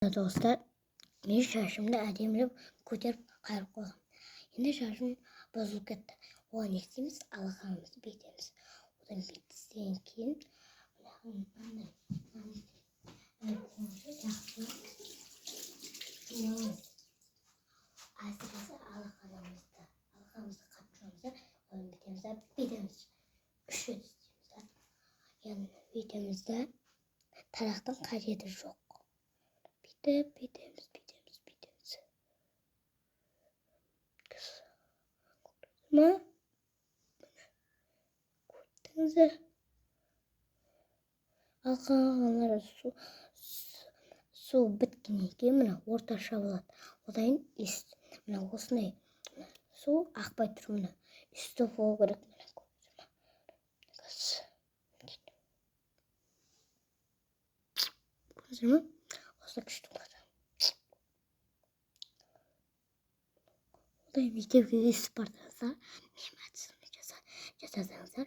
Dostlar, men şarjımda әдемілеп көтеріп қайырып қойғам. Енді шаржым бұзылып кетті. Оған не істейміз? Алақанымызды бетеміз. Одан беттен кейін әсіресе алақанымызды қатты жуамыз, одан бетеміз. Үш рет істейміз. Яғни бетемізді тарақтың қажеті жоқ. Bitemiz. Ama kurtlarınızı alqanlara su bitkeniga keyin mana o'rtacha bo'ladi. Odayin mana osnay suv aqmay turib mana üstü bo'lib kerak mana ko'rasizmi? Hozir kuchli videoga ispartasa, nima yazsangiz